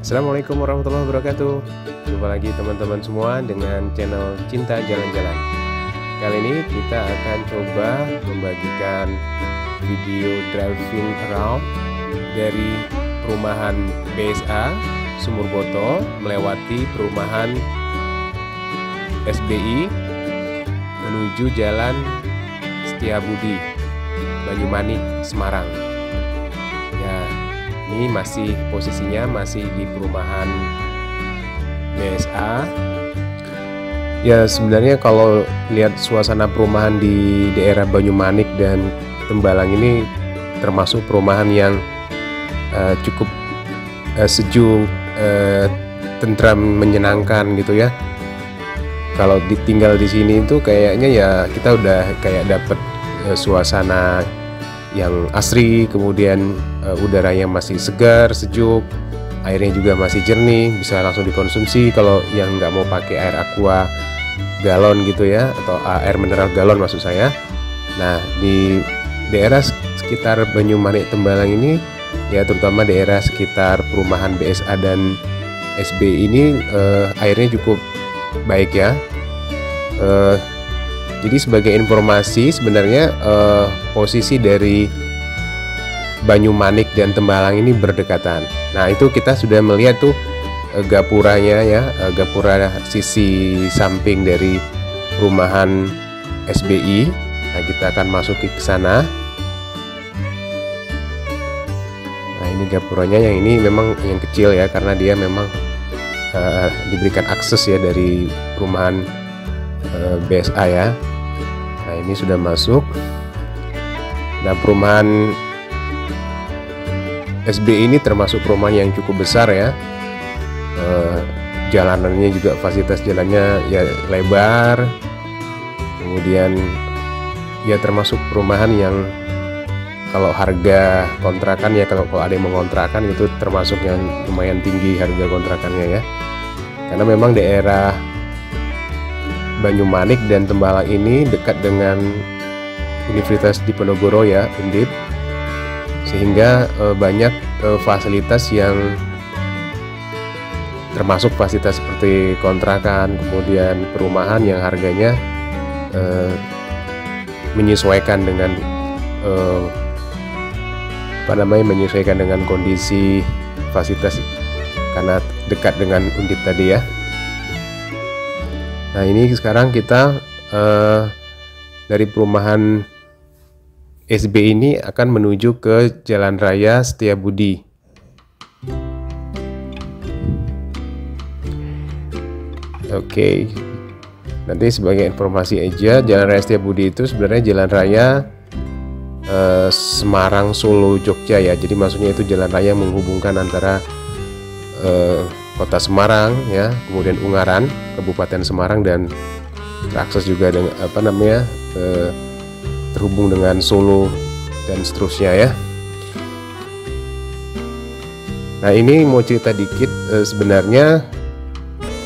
Assalamualaikum warahmatullahi wabarakatuh. Jumpa lagi teman-teman semua dengan channel Cinta Jalan-Jalan. Kali ini kita akan coba membagikan video driving around dari perumahan BSA Sumur Boto melewati perumahan SBI menuju Jalan Setiabudi, Banyumanik, Semarang. Ya, ini posisinya masih di perumahan BSA. Ya, sebenarnya kalau lihat suasana perumahan di daerah Banyumanik dan Tembalang ini termasuk perumahan yang cukup sejuk, tentram, menyenangkan gitu ya. Kalau ditinggal di sini itu kayaknya ya kita udah kayak dapet suasana yang asri, kemudian udaranya masih segar, sejuk, airnya juga masih jernih, bisa langsung dikonsumsi kalau yang nggak mau pakai air aqua galon gitu ya, atau air mineral galon maksud saya. Nah, di daerah sekitar Banyumanik Tembalang ini ya, terutama daerah sekitar perumahan BSA dan SB ini airnya cukup baik ya. Jadi sebagai informasi, sebenarnya posisi dari Banyumanik dan Tembalang ini berdekatan. Nah, itu kita sudah melihat tuh gapuranya ya, gapura sisi samping dari perumahan SBI. Nah, kita akan masuk ke sana. Nah, ini gapuranya, yang ini memang yang kecil ya, karena dia memang diberikan akses ya dari perumahan BSA ya. Nah, ini sudah masuk. Nah, perumahan SB ini termasuk perumahan yang cukup besar ya. Jalanannya juga, fasilitas jalannya ya lebar. Kemudian ya termasuk perumahan yang kalau harga kontrakan ya, kalau ada yang mengontrakan itu termasuk yang lumayan tinggi harga kontrakannya ya. Karena memang daerah Banyumanik dan Tembalang ini dekat dengan Universitas Diponegoro ya, Undip, sehingga banyak fasilitas yang termasuk fasilitas seperti kontrakan, kemudian perumahan yang harganya menyesuaikan dengan menyesuaikan dengan kondisi fasilitas karena dekat dengan Undip tadi ya. Nah, ini sekarang kita dari perumahan SB ini akan menuju ke Jalan Raya Setiabudi. Oke, nanti sebagai informasi aja, Jalan Raya Setiabudi itu sebenarnya jalan raya Semarang, Solo, Jogja ya. Jadi maksudnya itu jalan raya yang menghubungkan antara Kota Semarang ya, kemudian Ungaran, Kabupaten Semarang, dan terakses juga dengan terhubung dengan Solo dan seterusnya ya. Nah, ini mau cerita dikit, sebenarnya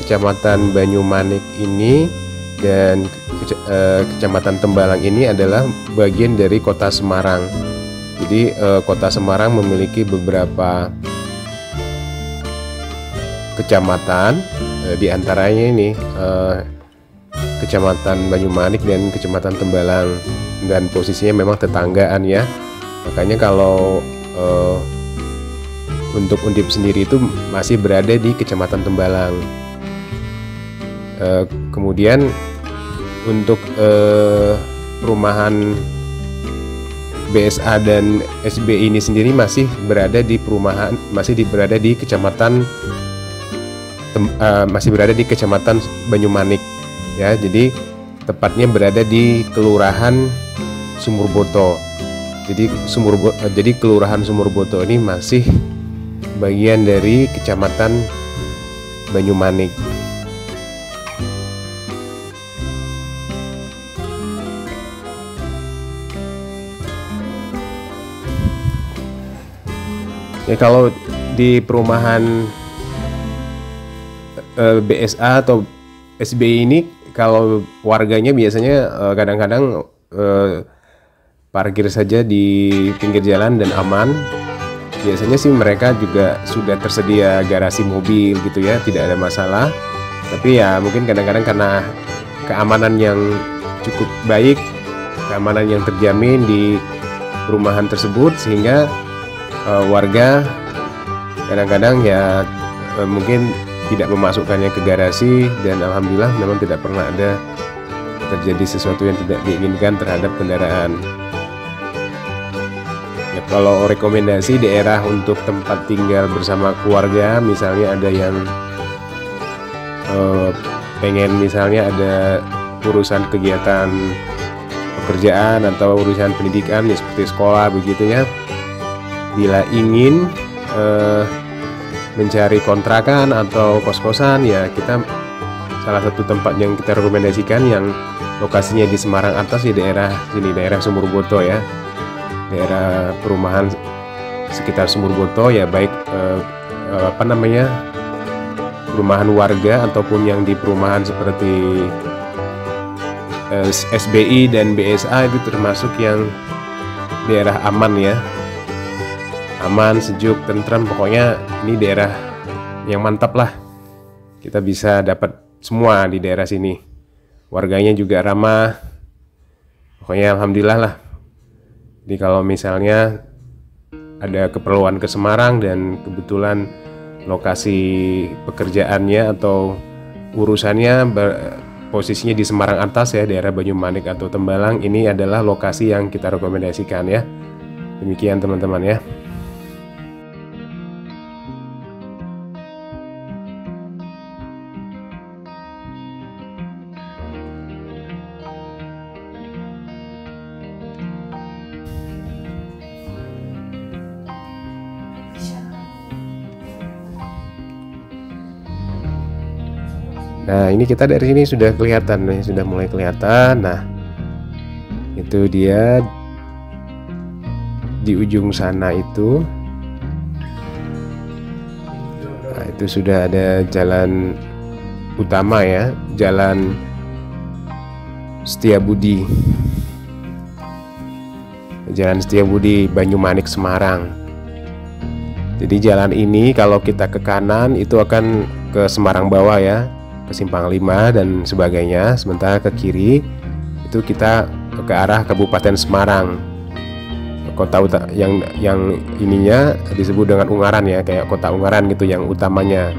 Kecamatan Banyumanik ini dan Kecamatan Tembalang ini adalah bagian dari Kota Semarang. Jadi Kota Semarang memiliki beberapa kecamatan, di antaranya ini Kecamatan Banyumanik dan Kecamatan Tembalang, dan posisinya memang tetanggaan ya. Makanya kalau untuk Undip sendiri itu masih berada di Kecamatan Tembalang. Kemudian untuk perumahan BSA dan SB ini sendiri masih berada di Kecamatan Banyumanik ya. Jadi tepatnya berada di Kelurahan Sumur Boto. Jadi Kelurahan Sumur Boto ini masih bagian dari Kecamatan Banyumanik. Ya, kalau di perumahan BSA atau SBI ini, kalau warganya biasanya kadang-kadang parkir saja di pinggir jalan dan aman. biasanya sih mereka juga sudah tersedia garasi mobil gitu ya, tidak ada masalah. Tapi ya mungkin kadang-kadang karena keamanan yang cukup baik, keamanan yang terjamin di perumahan tersebut, sehingga warga kadang-kadang ya mungkin tidak memasukkannya ke garasi, dan alhamdulillah memang tidak pernah ada terjadi sesuatu yang tidak diinginkan terhadap kendaraan. Ya, kalau rekomendasi daerah untuk tempat tinggal bersama keluarga, misalnya ada yang pengen misalnya ada urusan kegiatan pekerjaan atau urusan pendidikan ya, seperti sekolah begitu ya, bila ingin mencari kontrakan atau kos-kosan, ya kita salah satu tempat yang kita rekomendasikan yang lokasinya di Semarang Atas, di daerah sini, daerah Sumurboto ya, daerah perumahan sekitar Sumurboto ya, baik perumahan warga ataupun yang di perumahan seperti SBI dan BSA, itu termasuk yang daerah aman ya, aman, sejuk, tentrem, pokoknya ini daerah yang mantap lah. Kita bisa dapat semua di daerah sini, warganya juga ramah, pokoknya alhamdulillah lah. Jadi kalau misalnya ada keperluan ke Semarang dan kebetulan lokasi pekerjaannya atau urusannya posisinya di Semarang Atas ya, daerah Banyumanik atau Tembalang, ini adalah lokasi yang kita rekomendasikan ya. Demikian teman-teman ya. Nah, ini kita dari sini sudah kelihatan nih, sudah mulai kelihatan. Nah, itu dia di ujung sana itu. Nah, itu sudah ada jalan utama ya, Jalan Setiabudi. Jalan Setiabudi Banyumanik Semarang. Jadi jalan ini kalau kita ke kanan itu akan ke Semarang bawah ya, ke Simpang 5 dan sebagainya. Sementara ke kiri itu kita ke arah Kabupaten Semarang, kota yang ininya disebut dengan Ungaran ya, kayak kota Ungaran gitu yang utamanya.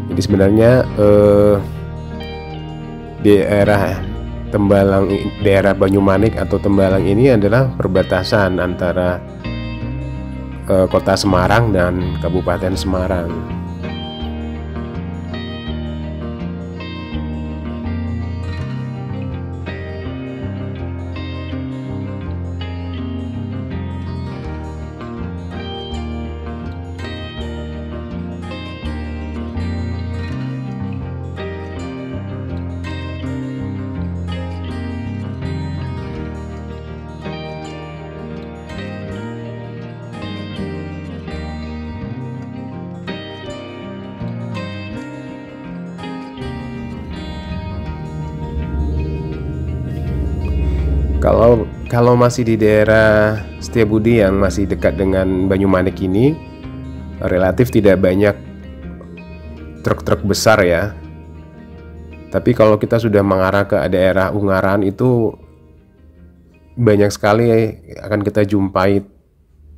Jadi sebenarnya daerah Tembalang, daerah Banyumanik atau Tembalang ini adalah perbatasan antara kota Semarang dan Kabupaten Semarang. Kalau masih di daerah Setiabudi yang masih dekat dengan Banyumanik ini, relatif tidak banyak truk-truk besar ya. Tapi kalau kita sudah mengarah ke daerah Ungaran itu banyak sekali akan kita jumpai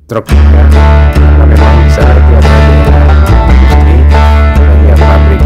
truk karena memang di sana itu ada daerah industri, banyak pabrik.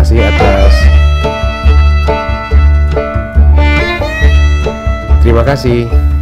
kasih terima kasih.